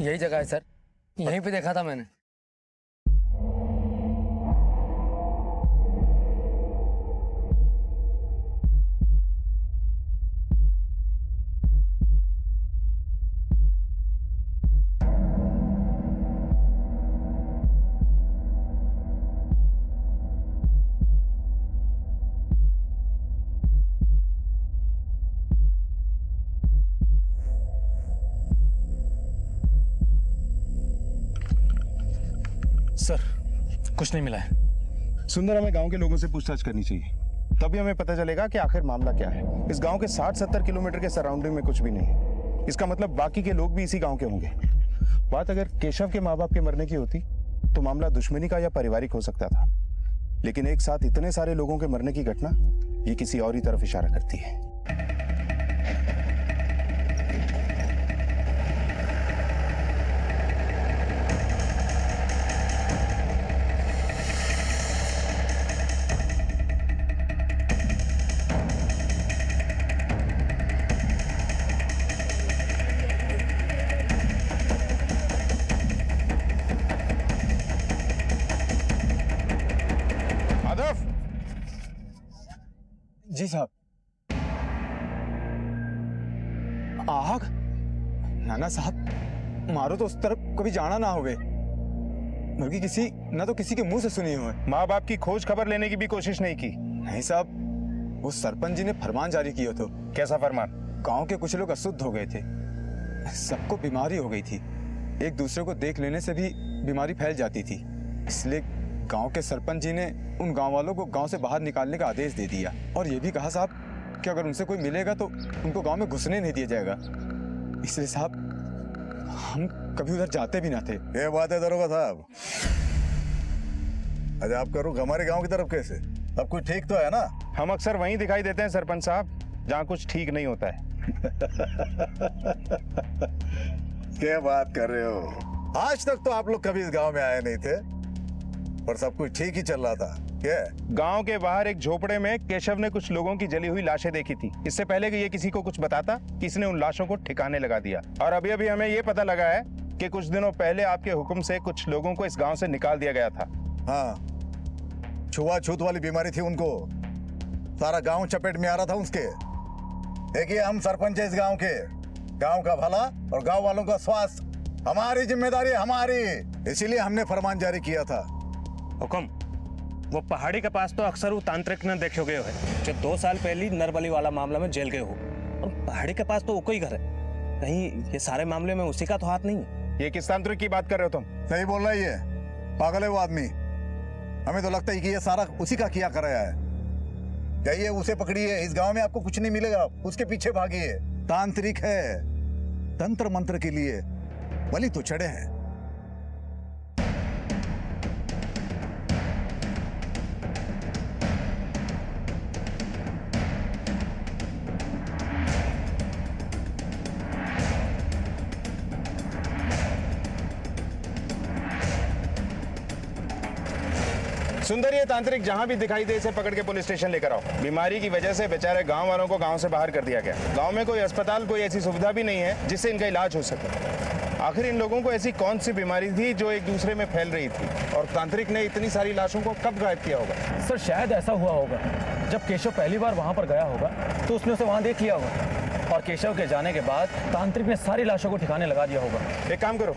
यही जगह है सर, यहीं पे देखा था मैंने। सर कुछ नहीं मिला है। सुंदर, हमें गांव के लोगों से पूछताछ करनी चाहिए, तभी हमें पता चलेगा कि आखिर मामला क्या है। इस गांव के 60-70 किलोमीटर के सराउंडिंग में कुछ भी नहीं है। इसका मतलब बाकी के लोग भी इसी गांव के होंगे। बात अगर केशव के माँ बाप के मरने की होती तो मामला दुश्मनी का या पारिवारिक हो सकता था, लेकिन एक साथ इतने सारे लोगों के मरने की घटना ये किसी और ही तरफ इशारा करती है। जी साहब। आग? नाना साहब, मारो तो उस तरफ कभी जाना ना होवे, बल्कि किसी ना तो किसी के मुंह से सुनी हो। माँ बाप की खोज खबर लेने की भी कोशिश नहीं की? नहीं साहब, वो सरपंच जी ने फरमान जारी किया तो। कैसा फरमान? गांव के कुछ लोग अशुद्ध हो गए थे, सबको बीमारी हो गई थी, एक दूसरे को देख लेने से भी बीमारी फैल जाती थी, इसलिए गांव के सरपंच जी ने उन गांव वालों को गांव से बाहर निकालने का आदेश दे दिया, और ये भी कहा साहब कि अगर उनसे कोई मिलेगा तो उनको गांव में घुसने नहीं दिया जाएगा। इसलिए साहब हम कभी उधर जाते भी ना थे। ये बात है दरोगा साहब। अरे आप करो हमारे गांव की तरफ कैसे? अब कुछ ठीक तो है ना? हम अक्सर वहीं दिखाई देते हैं सरपंच साहब, जहाँ कुछ ठीक नहीं होता है। क्या बात कर रहे हो? आज तक तो आप लोग कभी इस गांव में आए नहीं थे, पर सब कुछ ठीक ही चल रहा था। क्या? गांव के बाहर एक झोपड़े में केशव ने कुछ लोगों की जली हुई लाशें देखी थी। इससे पहले कि ये किसी को कुछ बताता, किसने उन लाशों को ठिकाने लगा दिया। और अभी अभी हमें ये पता लगा है कि कुछ दिनों पहले आपके हुक्म से कुछ लोगों को इस गांव से निकाल दिया गया था। हाँ, छुआछूत वाली बीमारी थी उनको, सारा गांव चपेट में आ रहा था उसके। देखिए, हम सरपंच है इस गांव के, गांव का भला और गांव वालों का स्वास्थ्य हमारी जिम्मेदारी है, हमारी। इसीलिए हमने फरमान जारी किया था। हुकुम, वो पहाड़ी के पास तो अक्सर वो तांत्रिक ने देखे गए हो जो 2 साल पहले नरबली वाला मामला में जेल गए हो, और पहाड़ी के पास तो वो कोई घर है, कहीं ये सारे मामले में उसी का तो हाथ नहीं है? ये किस तांत्रिक की बात कर रहे हो तुम? सही बोल रहा है, ये पागल है वो आदमी। हमें तो लगता है कि ये सारा उसी का किया कराया है। जाइए उसे पकड़िए, इस गांव में आपको कुछ नहीं मिलेगा, उसके पीछे भागिए। तांत्रिक है, तंत्र मंत्र के लिए बलि तो चढ़े हैं। सुंदर, ये तांत्रिक जहां भी दिखाई दे इसे पकड़ के पुलिस स्टेशन लेकर आओ। बीमारी की वजह से बेचारे गांव वालों को गांव से बाहर कर दिया गया। गांव में कोई अस्पताल, कोई ऐसी सुविधा भी नहीं है जिससे इनका इलाज हो सके। आखिर इन लोगों को ऐसी कौन सी बीमारी थी जो एक दूसरे में फैल रही थी, और तांत्रिक ने इतनी सारी लाशों को कब गायब किया होगा? सर शायद ऐसा हुआ होगा, जब केशव पहली बार वहां पर गया होगा तो उसने उसे वहां देख लिया होगा, और केशव के जाने के बाद तांत्रिक ने सारी लाशों को ठिकाने लगा दिया होगा। एक काम करो,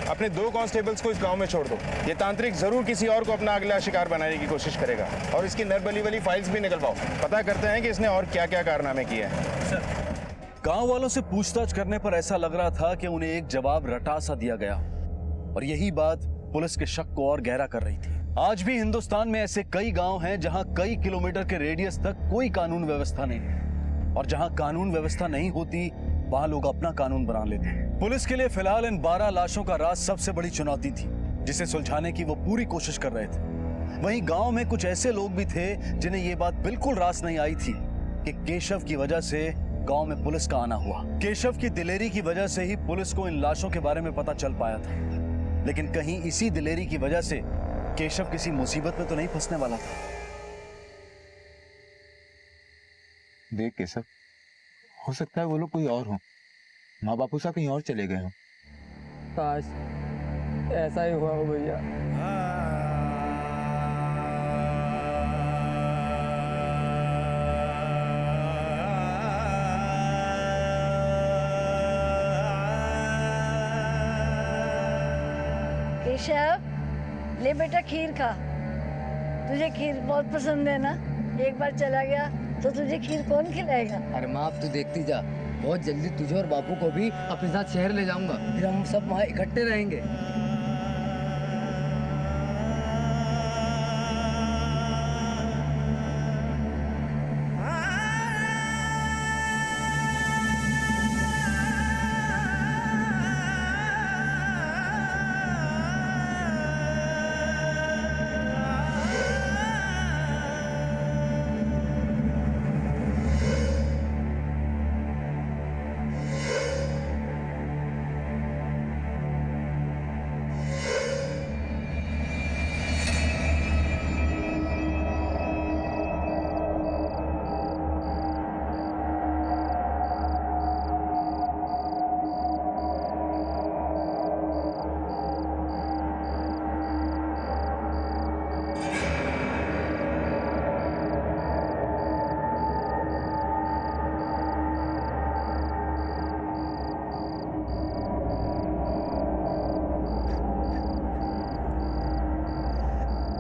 अपने 2 कांस्टेबल्स को इस गांव में छोड़ दो। ये तांत्रिक जरूर किसी और को अपना अगला शिकार बनाने की कोशिश करेगा, और इसकी नरबली वाली फाइल्स भी निकलवाओ। पता करते हैं कि इसने और क्या क्या कारनामे किए हैं। गांव वालों से पूछताछ करने पर ऐसा लग रहा था कि उन्हें एक जवाब रटा सा दिया गया, और यही बात पुलिस के शक को और गहरा कर रही थी। आज भी हिंदुस्तान में ऐसे कई गांव हैं जहां कई किलोमीटर के रेडियस तक कोई कानून व्यवस्था नहीं है, और जहां कानून व्यवस्था नहीं होती वहां लोग अपना कानून बना लेते हैं। पुलिस के लिए फिलहाल इन 12 लाशों का राज सबसे बड़ी चुनौती थी, जिसे सुलझाने की वो पूरी कोशिश कर रहे थे। वहीं गांव में कुछ ऐसे लोग भी थे जिन्हें ये बात बिल्कुल रास नहीं आई थी कि केशव की वजह से गांव में पुलिस का आना हुआ। केशव की दिलेरी की वजह से ही पुलिस को इन लाशों के बारे में पता चल पाया था, लेकिन कहीं इसी दिलेरी की वजह से केशव किसी मुसीबत में तो नहीं फंसने वाला था। देख केशव, हो सकता है वो लोग कोई और हो, माँ बापू सा कहीं और चले गए हो। काश ऐसा ही हुआ हो भैया। केशव, ले बेटा खीर खा। तुझे खीर बहुत पसंद है ना? एक बार चला गया तो तुझे खीर कौन खिलाएगा? अरे माँ अब तू देखती जा, बहुत जल्दी तुझे और बापू को भी अपने साथ शहर ले जाऊंगा, फिर हम सब वहाँ इकट्ठे रहेंगे।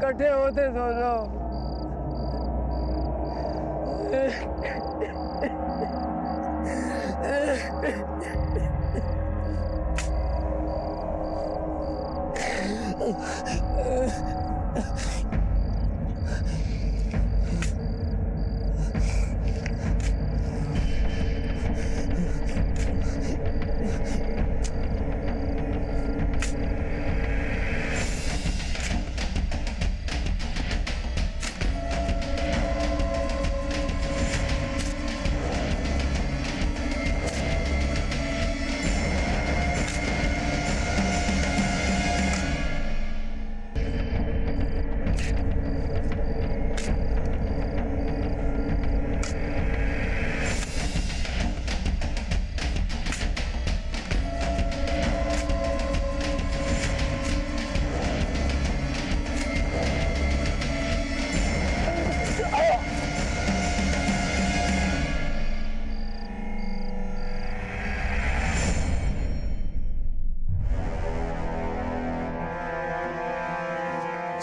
इकट्ठे होते दोनों।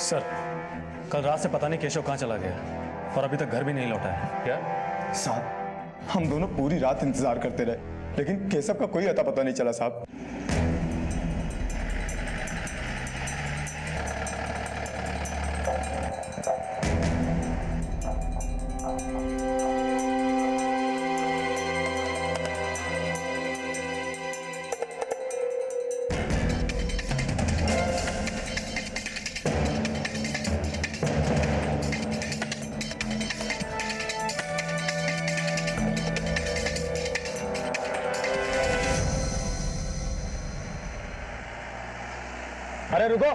सर, कल रात से पता नहीं केशव कहाँ चला गया और अभी तक घर भी नहीं लौटा है। क्या? साहब हम दोनों पूरी रात इंतजार करते रहे, लेकिन केशव का कोई अता पता नहीं चला साहब। अरे रुको,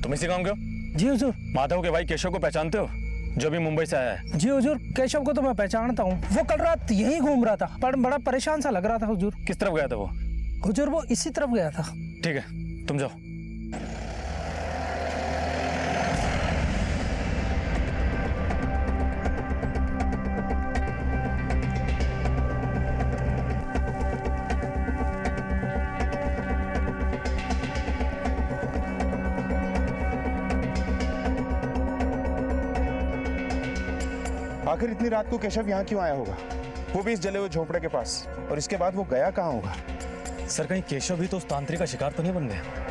तुम इसी गांव के हो? जी हुजूर। माधव के भाई केशव को पहचानते हो, जो भी मुंबई से आया है? जी हुजूर, केशव को तो मैं पहचानता हूँ। वो कल रात यहीं घूम रहा था, पर बड़ा परेशान सा लग रहा था हुजूर। किस तरफ गया था वो? हुजूर वो इसी तरफ गया था। ठीक है, तुम जाओ। आखिर इतनी रात को केशव यहाँ क्यों आया होगा, वो भी इस जले हुए झोपड़े के पास, और इसके बाद वो गया कहाँ होगा? सर, कहीं केशव भी तो उस तांत्रिक का शिकार तो नहीं बन गया?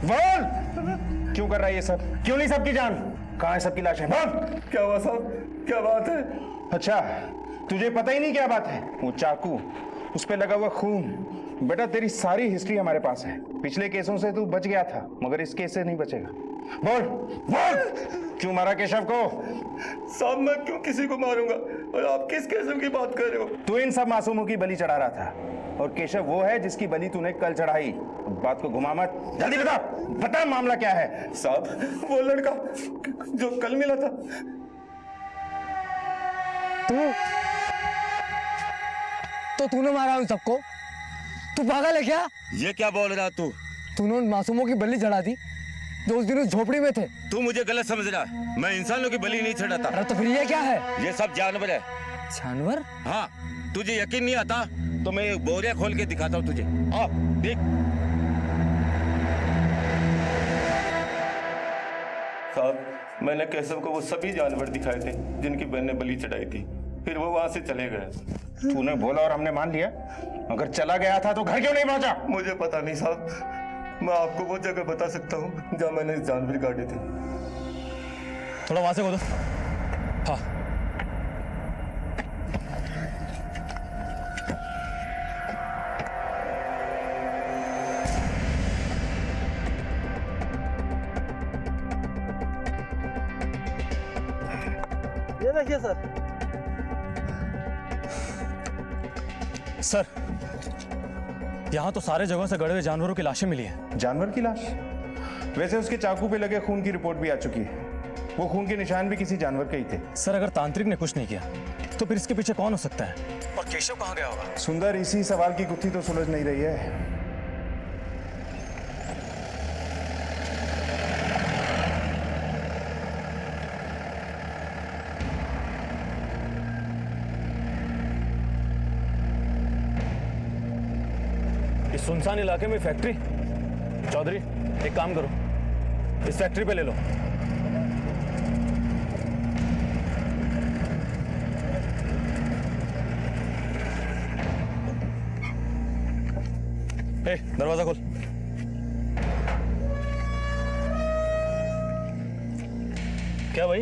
बोल क्यों कर रहा है ये सब? क्यों नहीं सबकी जान? कहाँ है सबकी लाशें? बोल। क्या हुआ साहब, क्या बात है? अच्छा, तुझे पता ही नहीं क्या बात है? वो चाकू, उस पे लगा हुआ खून। बेटा तेरी सारी हिस्ट्री हमारे पास है। पिछले केसों से तू बच गया था, मगर इस केस से नहीं बचेगा। बोल बोल, क्यों मारा केशव को? साहब मैं क्यों किसी को मारूंगा, और आप किस केसम की बात कर रहे हो? तू इन सब मासूमों की बलि चढ़ा रहा था, और केशव वो है जिसकी बलि तूने कल चढ़ाई। बात को घुमा मत, जल्दी बता, बता मामला क्या है? साहब वो लड़का जो कल मिला था। तो तूने मारा उन सबको? तू पागल है क्या? ये क्या बोल रहा तू? तूने उन मासूमों की बलि चढ़ा दी जो उस दिन उस झोपड़ी में थे। तू मुझे गलत समझ रहा है, मैं इंसानों की बलि नहीं चढ़ाता। अरे तो फिर ये क्या है? ये सब जानवर है। जानवर? हाँ, तुझे यकीन नहीं आता तो मैं एक बोरिया खोल के दिखाता हूँ तुझे। आ देख। साहब मैंने केशव को वो सभी जानवर दिखाए थे जिनकी बहन ने बलि चढ़ाई थी, फिर वो वहां से चले गए। तूने बोला और हमने मान लिया। अगर चला गया था तो घर क्यों नहीं पहुंचा? मुझे पता नहीं साहब, मैं आपको वो जगह बता सकता हूँ जहाँ मैंने जानवर काटे थे। थोड़ा वहां से खोदो। हाँ, ये देखिए सर। सर यहाँ तो सारे जगहों से गड़े हुए जानवरों की लाशें मिली हैं। जानवर की लाश? वैसे उसके चाकू पे लगे खून की रिपोर्ट भी आ चुकी है। वो खून के निशान भी किसी जानवर के ही थे। सर अगर तांत्रिक ने कुछ नहीं किया तो फिर इसके पीछे कौन हो सकता है? और केशव कहाँ गया होगा? सुंदर, इसी सवाल की गुत्थी तो सुलझ नहीं रही है। इस सुनसान इलाके में फैक्ट्री? चौधरी एक काम करो, इस फैक्ट्री पे ले लो। ए, दरवाजा खोल। क्या भाई,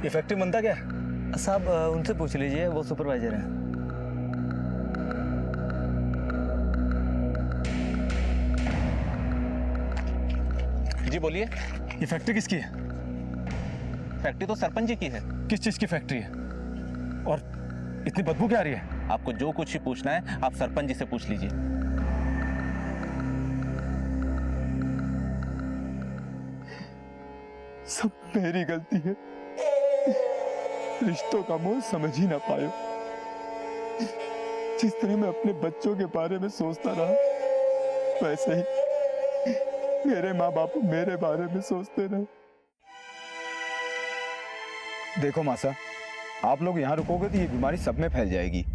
ये फैक्ट्री बनता क्या? साहब उनसे पूछ लीजिए, वो सुपरवाइजर हैं। जी बोलिए। ये फैक्ट्री किसकी है? फैक्ट्री तो सरपंच जी की है। किस चीज की फैक्ट्री है? और इतनी बदबू क्या आ रही है? आपको जो कुछ ही पूछना है आप सरपंच जी से पूछ लीजिए। सब मेरी गलती है। रिश्तों का मोह समझ ही ना पायो। जिस तरह मैं अपने बच्चों के बारे में सोचता रहा, वैसे ही मेरे माँ बाप मेरे बारे में सोचते रहे। देखो मासा, आप लोग यहाँ रुकोगे तो ये बीमारी सब में फैल जाएगी।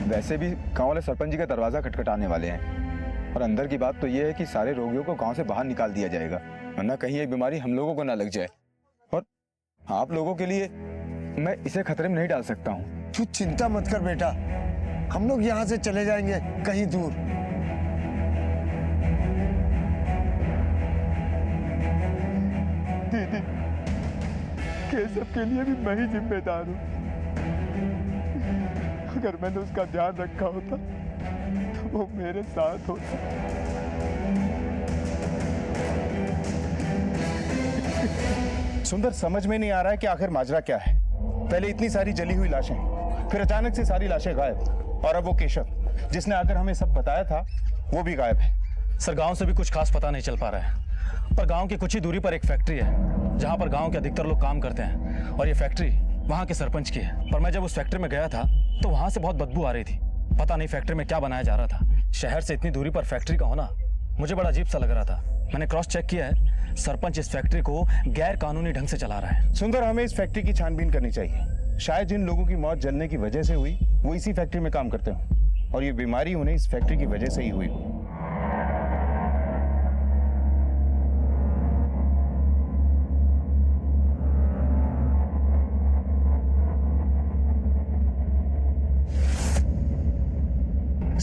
वैसे भी गांव वाले सरपंच जी का दरवाजा खटखटाने वाले हैं, और अंदर की बात तो ये है कि सारे रोगियों को गांव से बाहर निकाल दिया जाएगा, वरना कहीं ये बीमारी हम लोगों को ना लग जाए। और आप लोगों के लिए मैं इसे खतरे में नहीं डाल सकता हूँ। तू चिंता मत कर बेटा, हम लोग यहाँ से चले जाएंगे कहीं दूर। दीदी, केशव के लिए भी मैं ही जिम्मेदार हूँ। अगर मैंने उसका ध्यान रखा होता तो वो मेरे साथ होता। सुंदर, समझ में नहीं आ रहा है कि आखिर माजरा क्या है। पहले इतनी सारी जली हुई लाशें, फिर अचानक से सारी लाशें गायब, और अब वो केशव जिसने आकर हमें सब बताया था वो भी गायब है। सर गांव से भी कुछ खास पता नहीं चल पा रहा है, पर गांव की कुछ ही दूरी पर एक फैक्ट्री है जहां पर गांव के अधिकतर लोग काम करते हैं, और ये फैक्ट्री वहां के सरपंच की है। पर मैं जब उस फैक्ट्री में गया था तो वहां से बहुत बदबू आ रही थी। पता नहीं फैक्ट्री में क्या बनाया जा रहा था। शहर से इतनी दूरी पर फैक्ट्री का होना मुझे बड़ा अजीब सा लग रहा था। मैंने क्रॉस चेक किया है, सरपंच इस फैक्ट्री को गैर कानूनी ढंग से चला रहा है। सुंदर, हमें इस फैक्ट्री की छानबीन करनी चाहिए। शायद जिन लोगों की मौत जलने की वजह से हुई वो इसी फैक्ट्री में काम करते हो, और ये बीमारी उन्हें इस फैक्ट्री की वजह से ही हुई हो।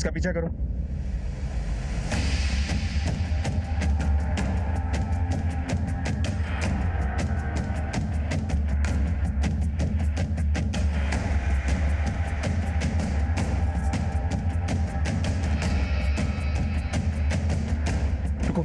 इसका पीछा करो। रुको।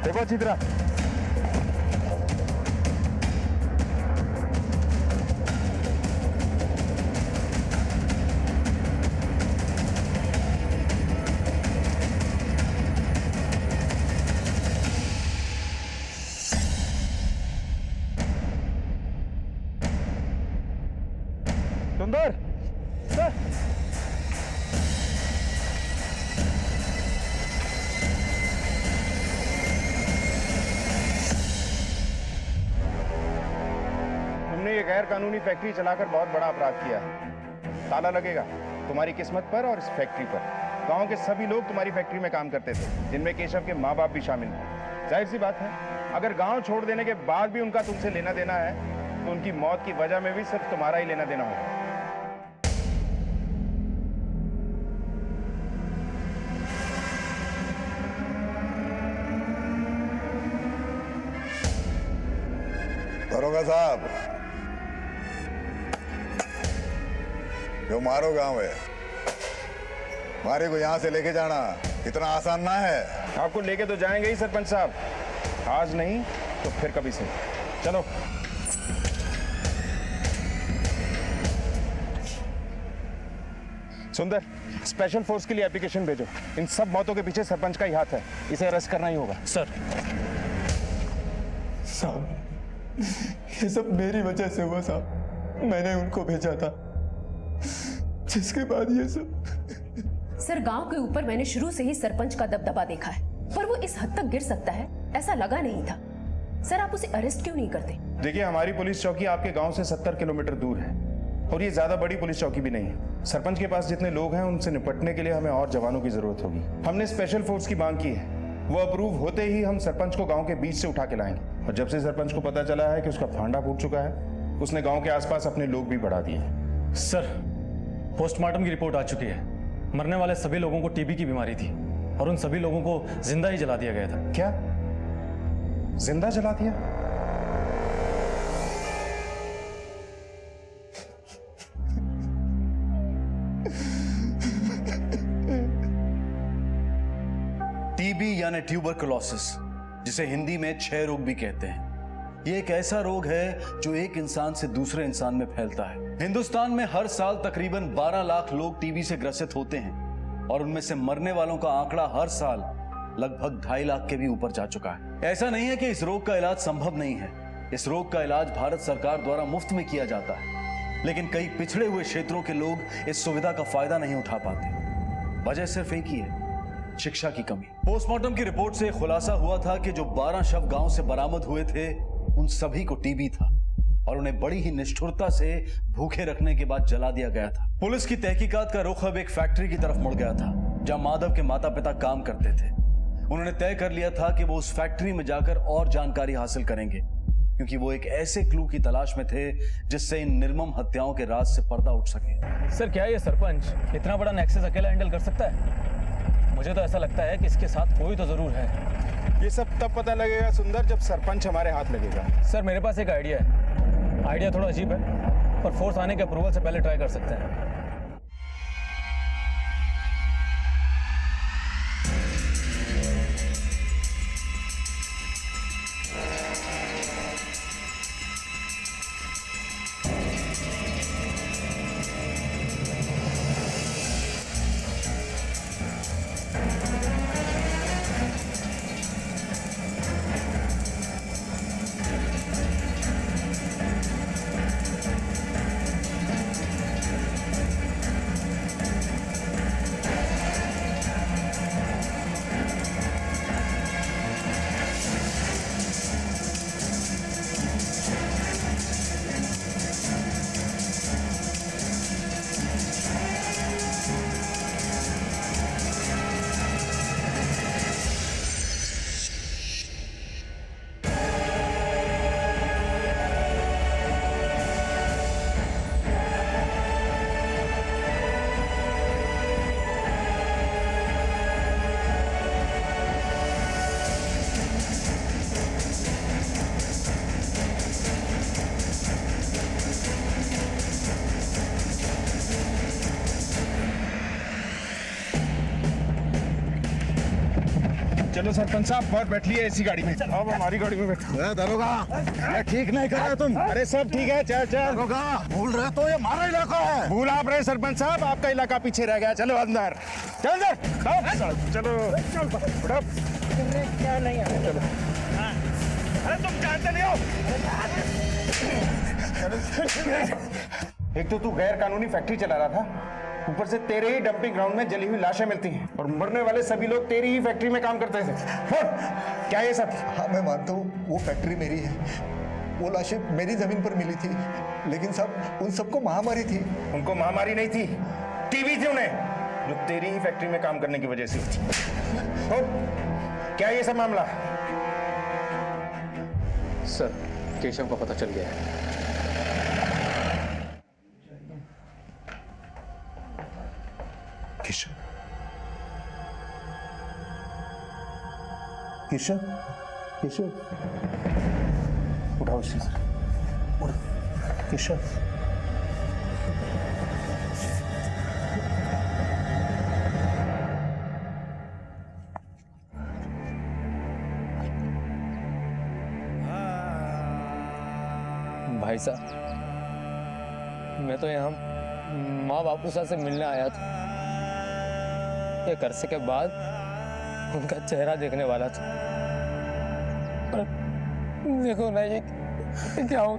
देखो अच्छी तरह। सुंदर सर, तुमने ये गैर कानूनी फैक्ट्री चलाकर बहुत बड़ा अपराध किया है। ताला लगेगा तुम्हारी किस्मत पर और इस फैक्ट्री पर। गांव के सभी लोग तुम्हारी फैक्ट्री में काम करते थे, जिनमें केशव के माँ बाप भी शामिल हैं। जाहिर सी बात है, अगर गांव छोड़ देने के बाद भी उनका तुमसे लेना देना है तो उनकी मौत की वजह में भी सिर्फ तुम्हारा ही लेना देना होगा। दरोगा साहब, जो मारो गांव है, मारे को यहां से लेके जाना इतना आसान ना है। आपको लेके तो जाएंगे ही सरपंच साहब, आज नहीं तो फिर कभी से। चलो। सुंदर, स्पेशल फोर्स के लिए एप्लीकेशन भेजो। इन सब मौतों के पीछे सरपंच का ही हाथ है, इसे अरेस्ट करना ही होगा। सर, साहब, ये सब मेरी वजह से हुआ साहब। मैंने उनको भेजा था, जिसके बाद ये सब। सर, गांव के ऊपर मैंने शुरू से ही सरपंच का दबदबा देखा है, पर वो इस हद तक गिर सकता है ऐसा लगा नहीं था। सर, आप उसे अरेस्ट क्यों नहीं करते? देखिए, हमारी पुलिस चौकी आपके गांव से 70 किलोमीटर दूर है और ये ज्यादा बड़ी पुलिस चौकी भी नहीं है। सरपंच के पास जितने लोग हैं उनसे निपटने के लिए हमें और जवानों की जरूरत होगी। हमने स्पेशल फोर्स की मांग की है, वो अप्रूव होते ही हम सरपंच को गांव के बीच से उठा के लाएंगे। और जब से सरपंच को पता चला है कि उसका फांडा फूट चुका है, उसने गांव के आसपास अपने लोग भी बढ़ा दिए। सर, पोस्टमार्टम की रिपोर्ट आ चुकी है। मरने वाले सभी लोगों को टीबी की बीमारी थी और उन सभी लोगों को जिंदा ही जला दिया गया था। क्या? जिंदा जला दिया? टीबी यानी ट्यूबरकुलोसिस, जिसे हिंदी में क्षय रोग भी कहते हैं। ये एक ऐसा रोग है जो एक इंसान से दूसरे इंसान में फैलता है। हिंदुस्तान में हर साल तकरीबन 12 लाख लोग टीबी से ग्रसित होते हैं और उनमें से मरने वालों का आंकड़ा हर साल लगभग 2.5 लाख के भी ऊपर जा चुका है। ऐसा नहीं है कि इस रोग का इलाज संभव नहीं है। इस रोग का इलाज भारत सरकार द्वारा मुफ्त में किया जाता है, लेकिन कई पिछड़े हुए क्षेत्रों के लोग इस सुविधा का फायदा नहीं उठा पाते। वजह सिर्फ एक ही है, शिक्षा की कमी। पोस्टमार्टम की रिपोर्ट से खुलासा हुआ था कि जो 12 शव गांव से बरामद हुए थे, उन सभी को टीबी था और उन्हें बड़ी ही निष्ठुरता से भूखे रखने के बाद जला दिया गया था। पुलिस की तहकीकात का रुख अब एक फैक्ट्री की तरफ मुड़ गया था, जहां माधव के माता पिता काम करते थे। उन्होंने तय कर लिया था कि वो उस फैक्ट्री में जाकर और जानकारी हासिल करेंगे, क्योंकि वो एक ऐसे क्लू की तलाश में थे जिससे इन निर्मम हत्याओं के राज से पर्दा उठ सके। सर, क्या ये सरपंच इतना बड़ा नेक्सस अकेला हैंडल कर सकता है? मुझे तो ऐसा लगता है कि इसके साथ कोई तो जरूर है। ये सब तब पता लगेगा सुंदर, जब सरपंच हमारे हाथ लगेगा। सर, मेरे पास एक आइडिया है। आइडिया थोड़ा अजीब है, पर फोर्स आने के अप्रूवल से पहले ट्राई कर सकते हैं। चलो सरपंच साहब, बहुत बैठ लिए इसी गाड़ी में। अब हमारी गाड़ी में बैठो। दरोगा, ये ठीक नहीं कर रहे तुम। अरे सब ठीक है, चल चल। दरोगा, भूल रहे तो ये हमारा इलाका है। भूल आप रहे सरपंच साहब, आपका इलाका पीछे रह गया। चलो अंदर, चल अंदर, चलो चलो। क्या नहीं है, चलो। अरे तुम जानते नहीं हो। एक तो तू गैर कानूनी फैक्ट्री चला रहा था, ऊपर से तेरे ही डंपिंग ग्राउंड में जली हुई लाशें मिलती हैं और मरने वाले सभी लोग तेरी ही फैक्ट्री में काम करते थे। क्या ये सब? हाँ, मैं मानता हूँ वो फैक्ट्री मेरी है, वो लाशें मेरी जमीन पर मिली थी, लेकिन सब उन सबको महामारी थी। उनको महामारी नहीं थी, टीबी थी उन्हें, जो तेरी ही फैक्ट्री में काम करने की वजह से थी। क्या ये सब मामला? सर, केशव का पता चल गया है। केशव, केशव, केशव, उठाओ इसे। केशव, भाई साहब, मैं तो यहाँ माँ बापू से मिलने आया था। ये करने के बाद उनका चेहरा देखने वाला था, पर देखो ना ये क्या हो।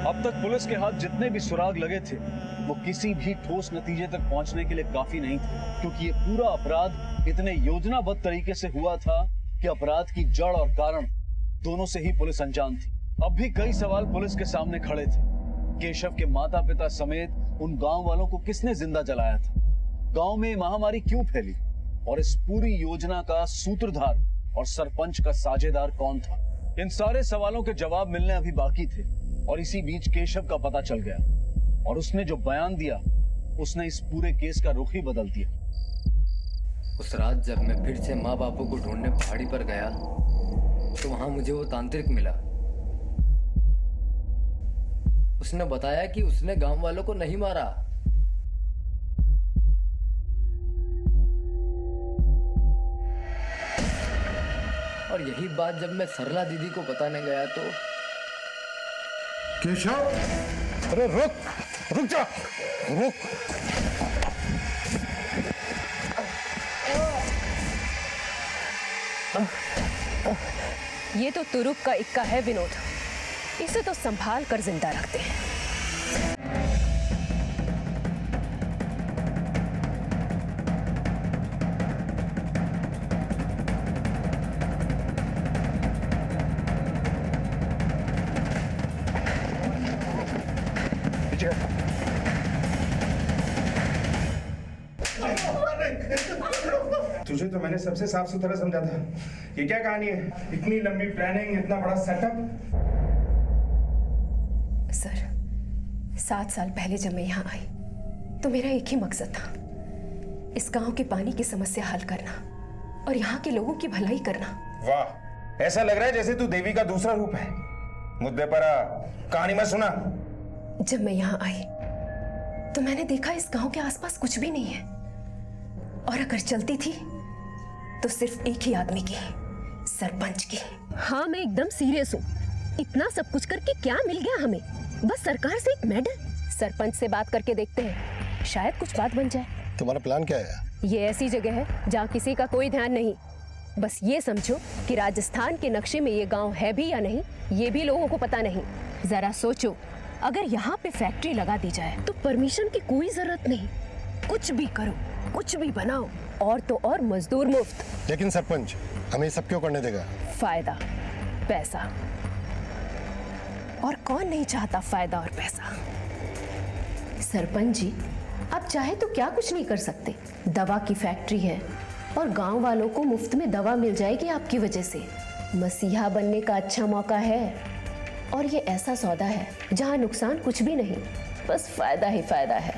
अब तक पुलिस के हाथ जितने भी सुराग लगे थे वो किसी भी ठोस नतीजे तक पहुंचने के लिए काफी नहीं थे, क्योंकि ये पूरा अपराध इतने योजनाबद्ध तरीके से हुआ था कि अपराध की जड़ और कारण दोनों से ही पुलिस अनजान थी। अब भी कई सवाल पुलिस के सामने खड़े थे। केशव के माता पिता समेत उन गांव वालों को किसने जिंदा जलाया था? गांव में महामारी क्यों फैली? और इस पूरी योजना का सूत्रधार और सरपंच का साझेदार कौन था? इन सारे सवालों के जवाब मिलने अभी बाकी थे और इसी बीच केशव का पता चल गया और उसने जो बयान दिया उसने इस पूरे केस का रुख ही बदल दिया। उस रात जब मैं फिर से माँ बापू को ढूंढने पहाड़ी पर गया तो वहां मुझे वो तांत्रिक मिला। उसने बताया कि उसने गांव वालों को नहीं मारा, और यही बात जब मैं सरला दीदी को बताने गया तो केशव, अरे रुक जा, रुक। ये तो तुरुप का इक्का है विनोद, इसे तो संभाल कर जिंदा रखते हैं। तुझे तो मैंने सबसे साफ सुथरा समझा था। ये क्या कहानी है? इतनी लंबी प्लानिंग, इतना बड़ा सेटअप। सर, 7 साल पहले जब मैं यहाँ आई तो मेरा एक ही मकसद था, इस गांव के पानी की समस्या हल करना और यहाँ के लोगों की भलाई करना। वाह, ऐसा लग रहा है जैसे तू देवी का दूसरा रूप है। मुद्दे पर आ, कहानी मत सुना। जब मैं यहाँ आई तो मैंने देखा इस गांव के आसपास कुछ भी नहीं है, और अगर चलती थी तो सिर्फ एक ही आदमी की, सरपंच की। हाँ, मैं एकदम सीरियस हूँ। इतना सब कुछ करके क्या मिल गया हमें? बस सरकार से एक मेडल। सरपंच से बात करके देखते हैं, शायद कुछ बात बन जाए। तुम्हारा प्लान क्या है? ये ऐसी जगह है जहाँ किसी का कोई ध्यान नहीं। बस ये समझो कि राजस्थान के नक्शे में ये गांव है भी या नहीं, ये भी लोगों को पता नहीं। जरा सोचो, अगर यहाँ पे फैक्ट्री लगा दी जाए तो परमिशन की कोई जरूरत नहीं, कुछ भी करो, कुछ भी बनाओ, और तो और मजदूर मुफ्त। लेकिन सरपंच हमें सब क्यों करने देगा? फायदा, पैसा, और कौन नहीं चाहता फायदा और पैसा। सरपंच जी, आप चाहे तो क्या कुछ नहीं कर सकते। दवा की फैक्ट्री है और गांव वालों को मुफ्त में दवा मिल जाएगी आपकी वजह से। मसीहा बनने का अच्छा मौका है, और ये ऐसा सौदा है जहां नुकसान कुछ भी नहीं, बस फायदा ही फायदा है।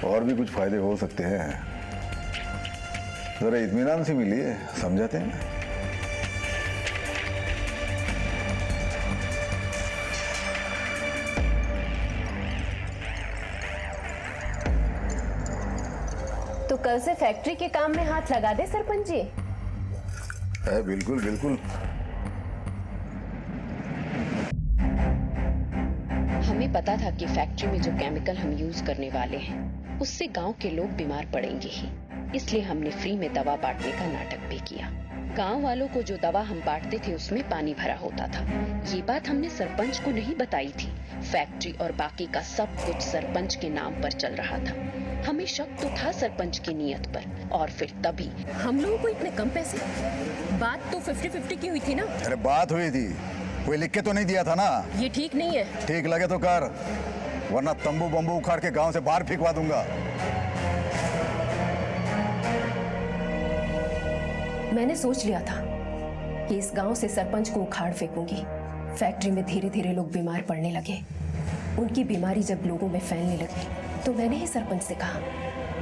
और भी कुछ फायदे हो सकते हैं, जरा इत्मीनान से मिलिए, समझाते हैं ना। कल से फैक्ट्री के काम में हाथ लगा दे सरपंच जी। है बिल्कुल बिल्कुल। हमें पता था कि फैक्ट्री में जो केमिकल हम यूज करने वाले हैं उससे गांव के लोग बीमार पड़ेंगे ही, इसलिए हमने फ्री में दवा बांटने का नाटक भी किया। गांव वालों को जो दवा हम बांटते थे उसमें पानी भरा होता था। ये बात हमने सरपंच को नहीं बताई थी। फैक्ट्री और बाकी का सब कुछ सरपंच के नाम पर चल रहा था। हमें शक तो था सरपंच की नीयत पर, और फिर तभी हम लोगों को इतने कम पैसे। बात तो 50-50 की हुई थी ना। अरे बात हुई थी, कोई लिख के तो नहीं दिया था ना। ये ठीक नहीं है। ठीक लगे तो कर, वरना तंबू बम्बू उखाड़ के गांव से बाहर फेंकवा दूंगा। मैंने सोच लिया था कि इस गांव से सरपंच को उखाड़ फेंकूंगी। फैक्ट्री में धीरे धीरे लोग बीमार पड़ने लगे। उनकी बीमारी जब लोगों में फैलने लगी तो मैंने ही सरपंच से कहा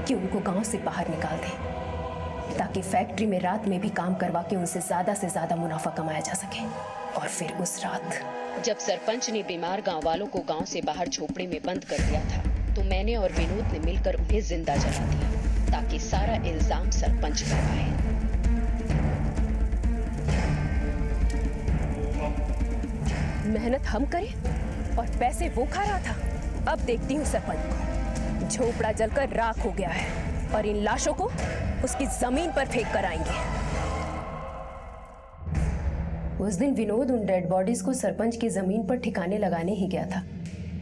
कि उनको गांव से बाहर निकाल दें, ताकि फैक्ट्री में रात में भी काम करवा के उनसे ज्यादा मुनाफा कमाया जा सके। और फिर उस रात जब सरपंच ने बीमार गांव वालों को गांव से बाहर झोपड़ी में बंद कर दिया था, तो मैंने और विनोद ने मिलकर उन्हें जिंदा जला दिया, ताकि सारा इल्जाम सरपंच पर आए। मेहनत हम करें और पैसे वो खा रहा था। अब देखती हूँ सरपंच को। झोपड़ा जलकर राख हो गया है और इन लाशों को उसकी जमीन पर फेंक कर आएंगे। उस दिन विनोद उन डेड बॉडीज को सरपंच की जमीन पर ठिकाने लगाने ही गया था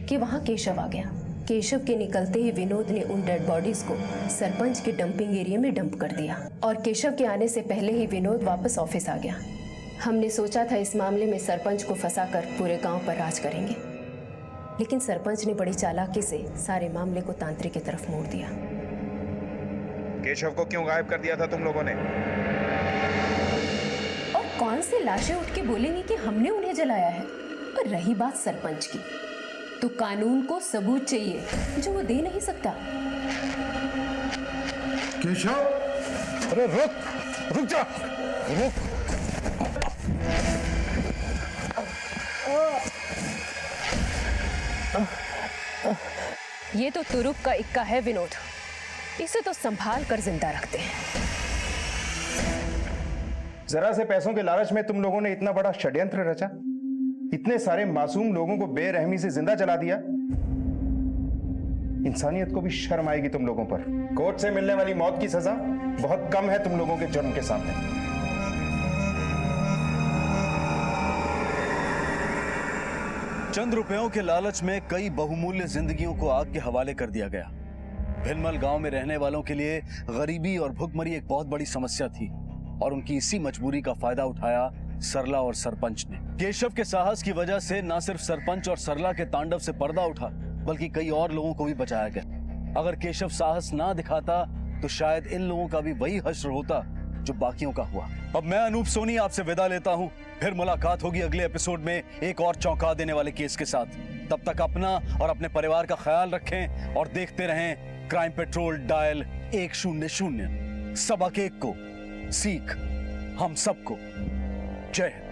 कि वहां केशव आ गया। केशव के निकलते ही विनोद ने उन डेड बॉडीज को सरपंच के डंपिंग एरिया में डंप कर दिया, और केशव के आने से पहले ही विनोद वापस ऑफिस आ गया। हमने सोचा था इस मामले में सरपंच को फंसाकर पूरे गांव पर राज करेंगे, लेकिन सरपंच ने बड़ी चालाकी से सारे मामले को तांत्रिक की तरफ मोड़ दिया। केशव को क्यों गायब कर दिया था तुम लोगों ने? और कौन से लाशें उठ के बोलेंगी कि हमने उन्हें जलाया है। और रही बात सरपंच की, तो कानून को सबूत चाहिए जो वो दे नहीं सकता। केशव, अरे रुक जा, रुक। ये तो तुरुप का इक्का है विनोद, इसे तो संभाल कर जिंदा रखते हैं। जरा से पैसों के लालच में तुम लोगों ने इतना बड़ा षड्यंत्र रचा, इतने सारे मासूम लोगों को बेरहमी से जिंदा जला दिया। इंसानियत को भी शर्म आएगी तुम लोगों पर। कोर्ट से मिलने वाली मौत की सजा बहुत कम है तुम लोगों के जुर्म के सामने। चंद रुपयों के लालच में कई बहुमूल्य जिंदगियों को आग के हवाले कर दिया गया। भिलमल गांव में रहने वालों के लिए गरीबी और भुखमरी एक बहुत बड़ी समस्या थी, और उनकी इसी मजबूरी का फायदा उठाया सरला और सरपंच ने। केशव के साहस की वजह से न सिर्फ सरपंच और सरला के तांडव से पर्दा उठा, बल्कि कई और लोगों को भी बचाया गया। अगर केशव साहस ना दिखाता तो शायद इन लोगों का भी वही हश्र होता जो बाकियों का हुआ। अब मैं अनूप सोनी आपसे विदा लेता हूं। फिर मुलाकात होगी अगले एपिसोड में एक और चौंका देने वाले केस के साथ। तब तक अपना और अपने परिवार का ख्याल रखें और देखते रहें क्राइम पेट्रोल डायल 100। सबक एक को सीख हम सबको। जय हिंद।